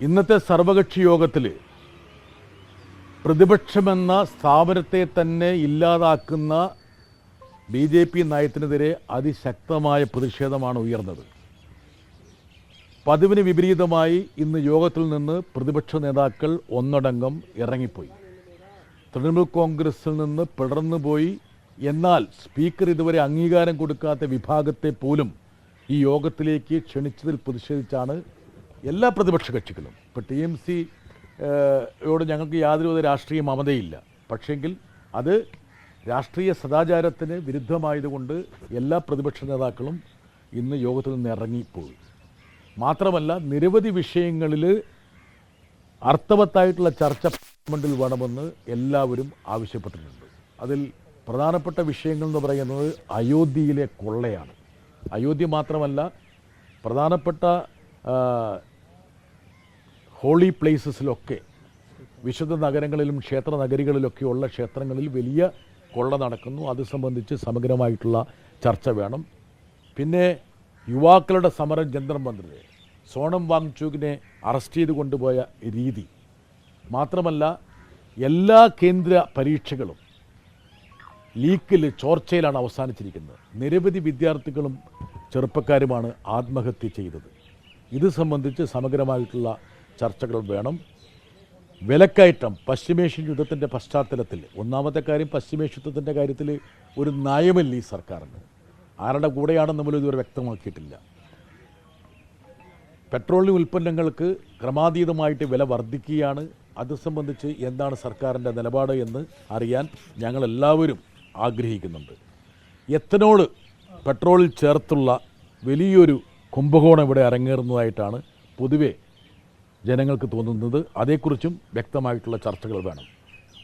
ഇന്നത്തെ സർവകക്ഷി യോഗത്തിൽ പ്രതിപക്ഷമെന്ന സ്ഥാപനത്തെ തന്നെ ഇല്ലാതാക്കുന്ന BJP നയത്തിനെതിരെ അതിശക്തമായ പ്രതിഷേധമാണ് ഉയർന്നത്. പതിവിന് വിപരീതമായി ഇന്ന് യോഗത്തിൽ നിന്ന് പ്രതിപക്ഷ നേതാക്കൾ ഒന്നടങ്കം ഇറങ്ങിപ്പോയി. തൃണമൂൽ കോൺഗ്രസിൽ നിന്ന് പിളർന്നുപോയി. എന്നാൽ സ്പീക്കർ ഇതുവരെ അംഗീകാരം കൊടുക്കാത്ത വിഭാഗത്തെ പോലും ഈ യോഗത്തിലേക്ക് ക്ഷണിച്ചതിൽ പ്രതിഷേധിച്ചാണ് എല്ലാ പ്രതിപക്ഷ കക്ഷികളും. ഇപ്പോൾ TMC യോട് ഞങ്ങൾക്ക് യാതൊരുവിധ രാഷ്ട്രീയ മമതയില്ല. പക്ഷേങ്കിൽ അത് രാഷ്ട്രീയ സദാചാരത്തിന് വിരുദ്ധമായതുകൊണ്ട് എല്ലാ പ്രതിപക്ഷ നേതാക്കളും ഇന്ന് യോഗത്തിൽ നിന്ന് ഇറങ്ങിപ്പോയി. മാത്രമല്ല, നിരവധി വിഷയങ്ങളിൽ അർത്ഥവത്തായിട്ടുള്ള ചർച്ച പാർലമെൻറ്റിൽ വേണമെന്ന് എല്ലാവരും ആവശ്യപ്പെട്ടിട്ടുണ്ട്. അതിൽ പ്രധാനപ്പെട്ട വിഷയങ്ങൾ എന്ന് പറയുന്നത് അയോധ്യയിലെ കൊള്ളയാണ്. അയോധ്യ മാത്രമല്ല, പ്രധാനപ്പെട്ട ഹോളി പ്ലേസസിലൊക്കെ, വിശുദ്ധ നഗരങ്ങളിലും ക്ഷേത്ര നഗരികളിലൊക്കെയുള്ള ക്ഷേത്രങ്ങളിൽ വലിയ കൊള്ള നടക്കുന്നു. അത് സംബന്ധിച്ച് സമഗ്രമായിട്ടുള്ള ചർച്ച വേണം. പിന്നെ യുവാക്കളുടെ സമരം, ജന്തർ മന്ദിറിലെ സോണം വാങ്ചുകിനെ അറസ്റ്റ് ചെയ്ത് കൊണ്ടുപോയ രീതി, മാത്രമല്ല എല്ലാ കേന്ദ്ര പരീക്ഷകളും ലീക്കിൽ, ചോർച്ചയിലാണ് അവസാനിച്ചിരിക്കുന്നത്. നിരവധി വിദ്യാർത്ഥികളും ചെറുപ്പക്കാരുമാണ് ആത്മഹത്യ ചെയ്തത്. ഇത് സംബന്ധിച്ച് സമഗ്രമായിട്ടുള്ള ചർച്ചകൾ വേണം. വിലക്കയറ്റം, പശ്ചിമേഷ്യൻ യുദ്ധത്തിൻ്റെ പശ്ചാത്തലത്തിൽ, ഒന്നാമത്തെ കാര്യം പശ്ചിമേഷ്യ യുദ്ധത്തിൻ്റെ കാര്യത്തിൽ ഒരു നയമല്ല ഈ സർക്കാരിന്. ആരുടെ കൂടെയാണെന്ന് നമ്മൾ ഇതുവരെ വ്യക്തമാക്കിയിട്ടില്ല. പെട്രോളിയം ഉൽപ്പന്നങ്ങൾക്ക് ക്രമാതീതമായിട്ട് വില വർദ്ധിക്കുകയാണ്. അത് സംബന്ധിച്ച് എന്താണ് സർക്കാരിൻ്റെ നിലപാട് എന്ന് അറിയാൻ ഞങ്ങളെല്ലാവരും ആഗ്രഹിക്കുന്നുണ്ട്. എത്തനോൾ പെട്രോളിൽ ചേർത്തുള്ള വലിയൊരു കുംഭകോണം ഇവിടെ അരങ്ങേറുന്നതായിട്ടാണ് പൊതുവെ ജനങ്ങൾക്ക് തോന്നുന്നത്. അതേക്കുറിച്ചും വ്യക്തമായിട്ടുള്ള ചർച്ചകൾ വേണം.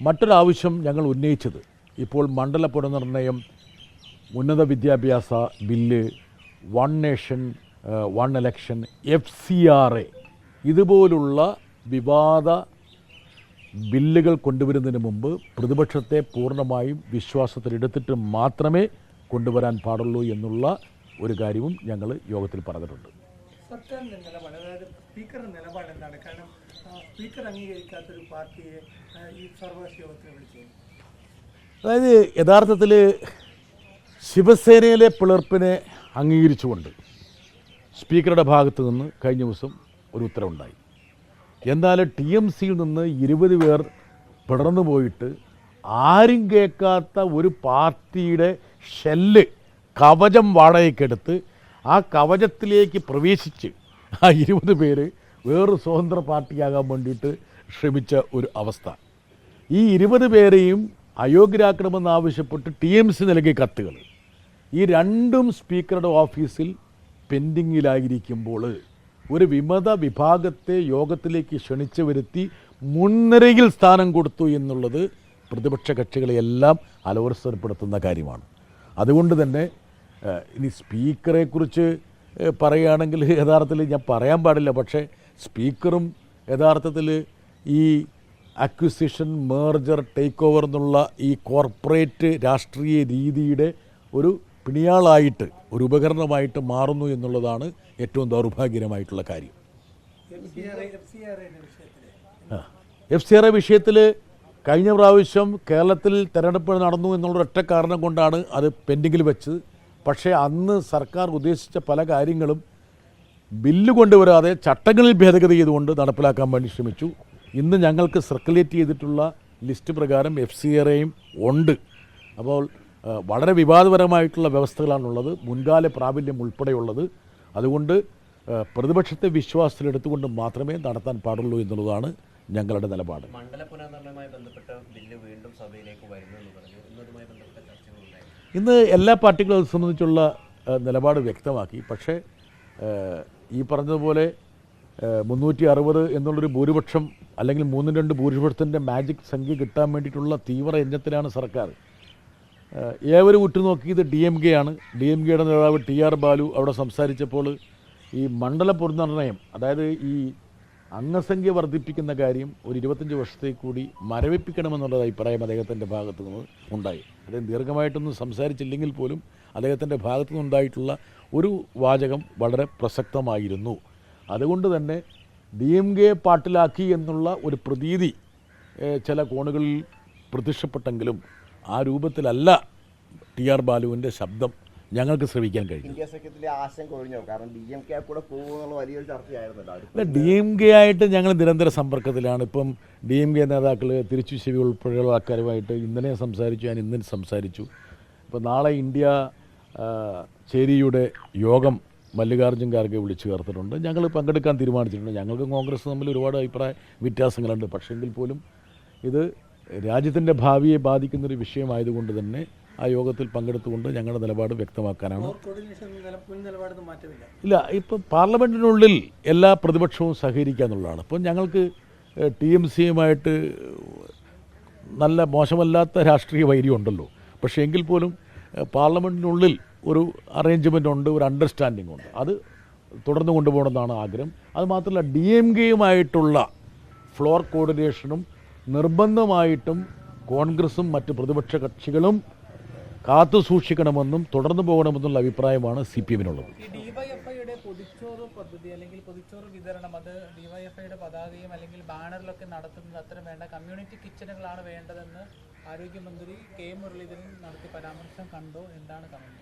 മറ്റൊരാവശ്യം ഞങ്ങൾ ഉന്നയിച്ചത്, ഇപ്പോൾ മണ്ഡല പുനർനിർണയം, ഉന്നത വിദ്യാഭ്യാസ bill, one nation one election, FCRA ഇതുപോലുള്ള വിവാദ ബില്ലുകൾ കൊണ്ടുവരുന്നതിന് മുമ്പ് പ്രതിപക്ഷത്തെ പൂർണ്ണമായും വിശ്വാസത്തിലെടുത്തിട്ട് മാത്രമേ കൊണ്ടുവരാൻ പാടുള്ളൂ എന്നുള്ള ഒരു കാര്യവും ഞങ്ങൾ യോഗത്തിൽ പറഞ്ഞിട്ടുണ്ട്. സർക്കാരിൻ്റെ നിലപാട്, അതായത് സ്പീക്കറുടെ നിലപാട് എന്താണ്? കാരണം സ്പീക്കർ അംഗീകരിക്കാത്തൊരു പാർട്ടിയെ ഈ സർവകക്ഷി യോഗത്തിൽ വിളിച്ചു. അതായത് യഥാർത്ഥത്തിൽ ശിവസേനയിലെ പിളർപ്പിനെ അംഗീകരിച്ചുകൊണ്ട് സ്പീക്കറുടെ ഭാഗത്ത് നിന്ന് കഴിഞ്ഞ ദിവസം ഒരു ഉത്തരവുണ്ടായി. എന്നാൽ TMCയിൽ നിന്ന് 20 പേർ പിളർന്നു പോയിട്ട് ആരും കേൾക്കാത്ത ഒരു പാർട്ടിയുടെ ഷെല്ല്, കവചം വാടകയ്ക്കെടുത്ത് ആ കവചത്തിലേക്ക് പ്രവേശിച്ച് ആ 20 പേര് വേറൊരു സ്വതന്ത്ര പാർട്ടിയാകാൻ വേണ്ടിയിട്ട് ശ്രമിച്ച ഒരു അവസ്ഥ. ഈ 20 പേരെയും അയോഗ്യരാക്കണമെന്നാവശ്യപ്പെട്ട് TMC നൽകിയ കത്തുകൾ, ഈ രണ്ടും സ്പീക്കറുടെ ഓഫീസിൽ പെൻഡിങ്ങിലായിരിക്കുമ്പോൾ ഒരു വിമത വിഭാഗത്തെ യോഗത്തിലേക്ക് ക്ഷണിച്ചു വരുത്തി മുൻനിരയിൽ സ്ഥാനം കൊടുത്തു എന്നുള്ളത് പ്രതിപക്ഷ കക്ഷികളെയെല്ലാം അലോസരപ്പെടുത്തുന്ന കാര്യമാണ്. അതുകൊണ്ട് തന്നെ ഇനി സ്പീക്കറെക്കുറിച്ച് പറയുകയാണെങ്കിൽ യഥാർത്ഥത്തിൽ ഞാൻ പറയാൻ പാടില്ല. പക്ഷേ സ്പീക്കറും യഥാർത്ഥത്തിൽ ഈ അക്വിസിഷൻ, മേർജർ, ടേക്ക് ഓവർ എന്നുള്ള ഈ കോർപ്പറേറ്റ് രാഷ്ട്രീയ രീതിയുടെ ഒരു പിണിയാളായിട്ട്, ഒരു ഉപകരണമായിട്ട് മാറുന്നു എന്നുള്ളതാണ് ഏറ്റവും ദൗർഭാഗ്യകരമായിട്ടുള്ള കാര്യം. FCRA വിഷയത്തിൽ കഴിഞ്ഞ പ്രാവശ്യം കേരളത്തിൽ തെരഞ്ഞെടുപ്പ് നടന്നു എന്നുള്ള ഒറ്റ കാരണം കൊണ്ടാണ് അത് പെൻഡിങ്ങിൽ വെച്ചത്. പക്ഷേ അന്ന് സർക്കാർ ഉദ്ദേശിച്ച പല കാര്യങ്ങളും ബില്ല് കൊണ്ടുവരാതെ ചട്ടങ്ങളിൽ ഭേദഗതി ചെയ്തുകൊണ്ട് നടപ്പിലാക്കാൻ വേണ്ടി ശ്രമിച്ചു. ഇന്ന് ഞങ്ങൾക്ക് സർക്കുലേറ്റ് ചെയ്തിട്ടുള്ള ലിസ്റ്റ് പ്രകാരം FCRAയും ഉണ്ട്. അപ്പോൾ വളരെ വിവാദപരമായിട്ടുള്ള വ്യവസ്ഥകളാണുള്ളത്, മുൻകാല പ്രാബല്യം ഉൾപ്പെടെയുള്ളത്. അതുകൊണ്ട് പ്രതിപക്ഷത്തെ വിശ്വാസത്തിലെടുത്തുകൊണ്ട് മാത്രമേ നടത്താൻ പാടുള്ളൂ എന്നുള്ളതാണ് ഞങ്ങളുടെ നിലപാട്. മണ്ഡല പുനർനിർണയവുമായി ബന്ധപ്പെട്ട ബില്ല് വീണ്ടും സഭയിലേക്ക് വരുമെന്ന് പറഞ്ഞു. ഇന്നതുമായി ബന്ധപ്പെട്ട ചർച്ചകളുണ്ടായി. ഇന്ന് എല്ലാ പാർട്ടികളും അത് സംബന്ധിച്ചുള്ള നിലപാട് വ്യക്തമാക്കി. പക്ഷേ ഈ പറഞ്ഞതുപോലെ 360 എന്നുള്ളൊരു ഭൂരിപക്ഷം, അല്ലെങ്കിൽ 3-2 ഭൂരിപക്ഷത്തിൻ്റെ മാജിക് സംഖ്യ കിട്ടാൻ വേണ്ടിയിട്ടുള്ള തീവ്ര യജ്ഞത്തിലാണ് സർക്കാർ. ഏവരും ഉറ്റുനോക്കിയത് DMK ആണ്. DMKയുടെ നേതാവ് TR ബാലു അവിടെ സംസാരിച്ചപ്പോൾ ഈ മണ്ഡല പുനർനിർണയം, അതായത് ഈ അംഗസംഖ്യ വർദ്ധിപ്പിക്കുന്ന കാര്യം ഒരു 25 വർഷത്തേക്ക് കൂടി മരവിപ്പിക്കണമെന്നുള്ള അഭിപ്രായം അദ്ദേഹത്തിൻ്റെ ഭാഗത്തു നിന്ന് ഉണ്ടായി. അദ്ദേഹം ദീർഘമായിട്ടൊന്നും സംസാരിച്ചില്ലെങ്കിൽ പോലും അദ്ദേഹത്തിൻ്റെ ഭാഗത്തു നിന്നുണ്ടായിട്ടുള്ള ഒരു വാചകം വളരെ പ്രസക്തമായിരുന്നു. അതുകൊണ്ട് തന്നെ DMK പാട്ടിലാക്കി എന്നുള്ള ഒരു പ്രതീതി ചില കോണുകളിൽ പ്രത്യക്ഷപ്പെട്ടെങ്കിലും ആ രൂപത്തിലല്ല TR ബാലുവിൻ്റെ ശബ്ദം ഞങ്ങൾക്ക് ശ്രവിക്കാൻ കഴിഞ്ഞു. ഇന്ത്യ സഖ്യത്തിലെ ആശങ്ക ഒഴിഞ്ഞോ? കാരണം DMK കൂടെ പോകുന്നുള്ള വലിയൊരു ചർച്ചയായിരുന്നല്ലോ. അല്ല, DMK ആയിട്ട് ഞങ്ങൾ നിരന്തര സമ്പർക്കത്തിലാണ്. ഇപ്പം DMK നേതാക്കൾ തിരുച്ചു ചെവി ഉൾപ്പെടെയുള്ള ആൾക്കാരുമായിട്ട് ഇന്നലെ സംസാരിച്ചു, ഞാൻ ഇന്നലെ സംസാരിച്ചു. ഇപ്പോൾ നാളെ ഇന്ത്യ ചേരിയുടെ യോഗം മല്ലികാർജ്ജുൻ ഖാർഗെ വിളിച്ചു ചേർത്തിട്ടുണ്ട്. ഞങ്ങൾ പങ്കെടുക്കാൻ തീരുമാനിച്ചിട്ടുണ്ട്. ഞങ്ങൾക്കും കോൺഗ്രസ് തമ്മിൽ ഒരുപാട് അഭിപ്രായ വ്യത്യാസങ്ങളുണ്ട്. പക്ഷെങ്കിൽ പോലും ഇത് രാജ്യത്തിൻ്റെ ഭാവിയെ ബാധിക്കുന്നൊരു വിഷയമായതുകൊണ്ട് തന്നെ ആ യോഗത്തിൽ പങ്കെടുത്തുകൊണ്ട് ഞങ്ങളുടെ നിലപാട് വ്യക്തമാക്കാനാണ്. ഇല്ല, ഇപ്പം പാർലമെൻറ്റിനുള്ളിൽ എല്ലാ പ്രതിപക്ഷവും സഹകരിക്കുക എന്നുള്ളതാണ്. ഇപ്പം ഞങ്ങൾക്ക് TMCയുമായിട്ട് നല്ല മോശമല്ലാത്ത രാഷ്ട്രീയ വൈര്യം ഉണ്ടല്ലോ. പക്ഷേ എങ്കിൽ പോലും പാർലമെൻറ്റിനുള്ളിൽ ഒരു അറേഞ്ച്മെൻ്റ് ഉണ്ട്, ഒരു അണ്ടർസ്റ്റാൻഡിംഗ് ഉണ്ട്. അത് തുടർന്ന് കൊണ്ടുപോകണമെന്നാണ് ആഗ്രഹം. അതുമാത്രമല്ല, DMKയുമായിട്ടുള്ള ഫ്ലോർ കോർഡിനേഷനും നിർബന്ധമായിട്ടും കോൺഗ്രസും മറ്റ് പ്രതിപക്ഷ കക്ഷികളും കാത്തു സൂക്ഷിക്കണമെന്നും തുടർന്നു പോകണമെന്നുള്ള അഭിപ്രായമാണ് CPMനുള്ളത്. ഈ ഡിവൈഎഫ്ഐയുടെ പൊതിച്ചോറ് പദ്ധതി അല്ലെങ്കിൽ പൊതിച്ചോറ് വിതരണം, അത് ഡിവൈഎഫ്ഐയുടെ പതാകയും അല്ലെങ്കിൽ ബാനറിലൊക്കെ നടത്തുന്നത് അത്ര വേണ്ട, കമ്മ്യൂണിറ്റി കിച്ചണുകളാണ് വേണ്ടതെന്ന് ആരോഗ്യമന്ത്രി K മുരളീധരൻ നടത്തിയ പരാമർശം കണ്ടോ? എന്താണ് കമന്റ്?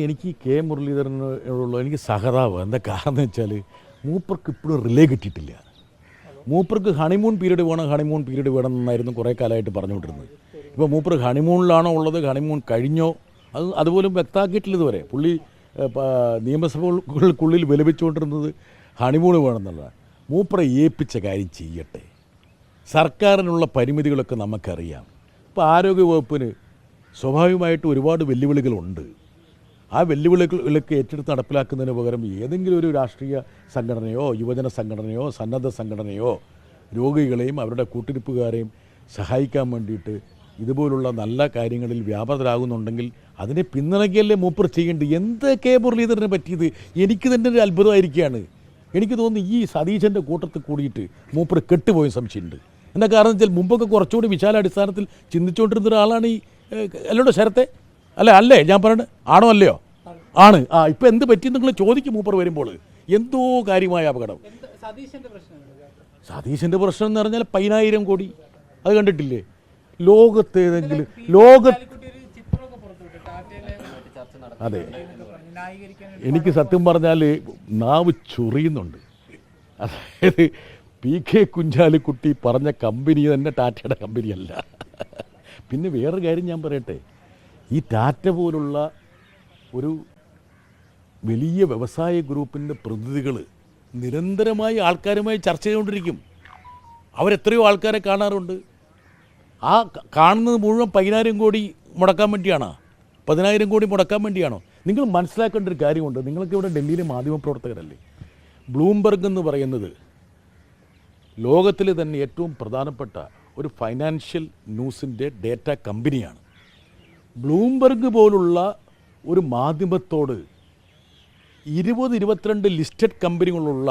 എനിക്ക് K മുരളീധരനോടുള്ള എനിക്ക് സഹതാപം. എന്താ കാരണം എന്ന് വെച്ചാൽ മൂപ്പർക്ക് ഇപ്പോഴും റിലേ കിട്ടിയിട്ടില്ല. മൂപ്പർക്ക് ഹണിമൂൺ പീരീഡ് വേണം എന്നായിരുന്നു കുറേ കാലമായിട്ട് പറഞ്ഞുകൊണ്ടിരുന്നത്. ഇപ്പോൾ മൂപ്പർ ഹണിമൂണിലാണോ ഉള്ളത്, ഹണിമൂൺ കഴിഞ്ഞോ, അതുപോലും വ്യക്തമാക്കിയിട്ടില്ല ഇതുവരെ. പുള്ളി നിയമസഭകൾക്കുള്ളിൽ വിലപിച്ചുകൊണ്ടിരുന്നത് ഹണിമൂൺ വേണമെന്നുള്ളതാണ്. മൂപ്പറെ ഏൽപ്പിച്ച കാര്യം ചെയ്യട്ടെ. സർക്കാരിനുള്ള പരിമിതികളൊക്കെ നമുക്കറിയാം. ഇപ്പോൾ ആരോഗ്യവകുപ്പിന് സ്വാഭാവികമായിട്ട് ഒരുപാട് വെല്ലുവിളികളുണ്ട്. ആ വെല്ലുവിളികളൊക്കെ ഏറ്റെടുത്ത് നടപ്പിലാക്കുന്നതിന് പകരം ഏതെങ്കിലും ഒരു രാഷ്ട്രീയ സംഘടനയോ യുവജന സംഘടനയോ സന്നദ്ധ സംഘടനയോ രോഗികളെയും അവരുടെ കൂട്ടിരിപ്പുകാരെയും സഹായിക്കാൻ വേണ്ടിയിട്ട് ഇതുപോലുള്ള നല്ല കാര്യങ്ങളിൽ വ്യാപൃതരാകുന്നുണ്ടെങ്കിൽ അതിനെ പിന്തുണയ്ക്കല്ലേ മൂപ്പർ ചെയ്യേണ്ടത്. എന്ത് K മുരളീധരനെ പറ്റിയത് എനിക്ക് തന്നെ ഒരു അത്ഭുതമായിരിക്കുകയാണ്. എനിക്ക് തോന്നുന്നു ഈ സതീശൻ്റെ കൂട്ടത്തിൽ കൂടിയിട്ട് മൂപ്പർ കെട്ടുപോയ സംശയമുണ്ട്. എന്താ കാരണം വെച്ചാൽ മുമ്പൊക്കെ കുറച്ചുകൂടി വിശാലാടിസ്ഥാനത്തിൽ ചിന്തിച്ചുകൊണ്ടിരുന്ന ഒരാളാണ് ഈ അല്ലോടോ ശരത്തെ അല്ലേ ഞാൻ പറഞ്ഞത് ആണോ അല്ലയോ? ആണ്. ഇപ്പം എന്ത് പറ്റി നിങ്ങൾ ചോദിക്കും മൂപ്പർ വരുമ്പോൾ. എന്തോ കാര്യമായ അപകടം. സതീശൻ്റെ പ്രശ്നം എന്ന് പറഞ്ഞാൽ 10,000 കോടി അത് കണ്ടിട്ടില്ലേ? ലോകത്തേതെങ്കിലും അതെ, എനിക്ക് സത്യം പറഞ്ഞാൽ നാവ് ചൊറിയുന്നുണ്ട്. അതായത് PK കുഞ്ഞാലിക്കുട്ടി പറഞ്ഞ കമ്പനി തന്നെ ടാറ്റയുടെ കമ്പനിയല്ല. പിന്നെ വേറൊരു കാര്യം ഞാൻ പറയട്ടെ, ഈ ടാറ്റ പോലുള്ള ഒരു വലിയ വ്യവസായ ഗ്രൂപ്പിൻ്റെ പ്രതിനിധികൾ നിരന്തരമായി ആൾക്കാരുമായി ചർച്ച ചെയ്തുകൊണ്ടിരിക്കും. അവരെത്രയോ ആൾക്കാരെ കാണാറുണ്ട്. ആ കാണുന്നത് മുഴുവൻ 10,000 കോടി മുടക്കാൻ വേണ്ടിയാണോ? 10,000 കോടി മുടക്കാൻ വേണ്ടിയാണോ? നിങ്ങൾ മനസ്സിലാക്കേണ്ട ഒരു കാര്യമുണ്ട്. നിങ്ങൾക്ക് ഇവിടെ ഡൽഹിയിലെ മാധ്യമപ്രവർത്തകരല്ലേ. ബ്ലൂംബർഗ് എന്ന് പറയുന്നത് ലോകത്തിലെ തന്നെ ഏറ്റവും പ്രധാനപ്പെട്ട ഒരു ഫൈനാൻഷ്യൽ ന്യൂസിൻ്റെ ഡേറ്റ കമ്പനിയാണ്. ബ്ലൂംബർഗ് പോലുള്ള ഒരു മാധ്യമത്തോട് 20-22 ലിസ്റ്റഡ് കമ്പനികളുള്ള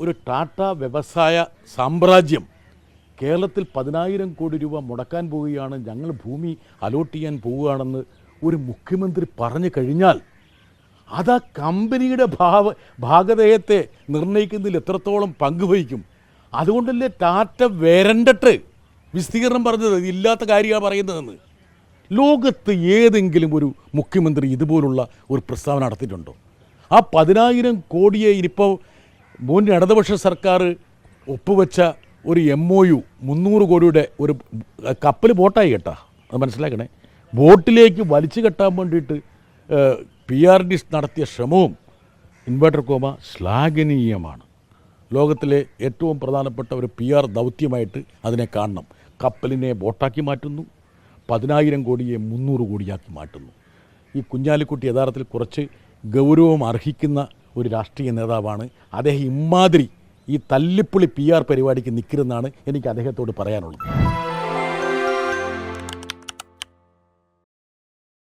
ഒരു ടാറ്റ വ്യവസായ സാമ്രാജ്യം കേരളത്തിൽ 10,000 കോടി രൂപ മുടക്കാൻ പോവുകയാണ്, ഞങ്ങൾ ഭൂമി അലോട്ട് ചെയ്യാൻ പോവുകയാണെന്ന് ഒരു മുഖ്യമന്ത്രി പറഞ്ഞു കഴിഞ്ഞാൽ അത് ആ കമ്പനിയുടെ ഭാഗധേയത്തെ നിർണ്ണയിക്കുന്നതിൽ എത്രത്തോളം പങ്കുവഹിക്കും. അതുകൊണ്ടല്ലേ ടാറ്റ വരണ്ടിട്ട് വിസ്തീർണം പറഞ്ഞത്, ഇല്ലാത്ത കാര്യമാണ് പറയുന്നതെന്ന്. ലോകത്ത് ഏതെങ്കിലും ഒരു മുഖ്യമന്ത്രി ഇതുപോലുള്ള ഒരു പ്രസ്താവന നടത്തിയിട്ടുണ്ടോ? ആ 10,000 കോടിയെ ഇനിയിപ്പോൾ മുൻ ഇടതുപക്ഷ സർക്കാർ ഒപ്പുവെച്ച ഒരു MOU 300 കോടിയുടെ ഒരു കപ്പൽ ബോട്ടായി കേട്ടാ, അത് മനസ്സിലാക്കണേ. ബോട്ടിലേക്ക് വലിച്ചു കെട്ടാൻ വേണ്ടിയിട്ട് PRD നടത്തിയ ശ്രമവും ശ്ലാഘനീയമാണ്. ലോകത്തിലെ ഏറ്റവും പ്രധാനപ്പെട്ട ഒരു PR ദൗത്യമായിട്ട് അതിനെ കാണണം. കപ്പലിനെ ബോട്ടാക്കി മാറ്റുന്നു, 10,000 കോടിയെ 300 കോടിയാക്കി മാറ്റുന്നു. ഈ കുഞ്ഞാലിക്കുട്ടി യഥാർത്ഥത്തിൽ കുറച്ച് ഗൗരവം അർഹിക്കുന്ന ഒരു രാഷ്ട്രീയ നേതാവാണ്. അദ്ദേഹം ഇമാതിരി ഈ തല്ലിപ്പുളി PR പരിപാടിക്ക് നിൽക്കരുതെന്നാണ് എനിക്ക് അദ്ദേഹത്തോട് പറയാനുള്ളത്.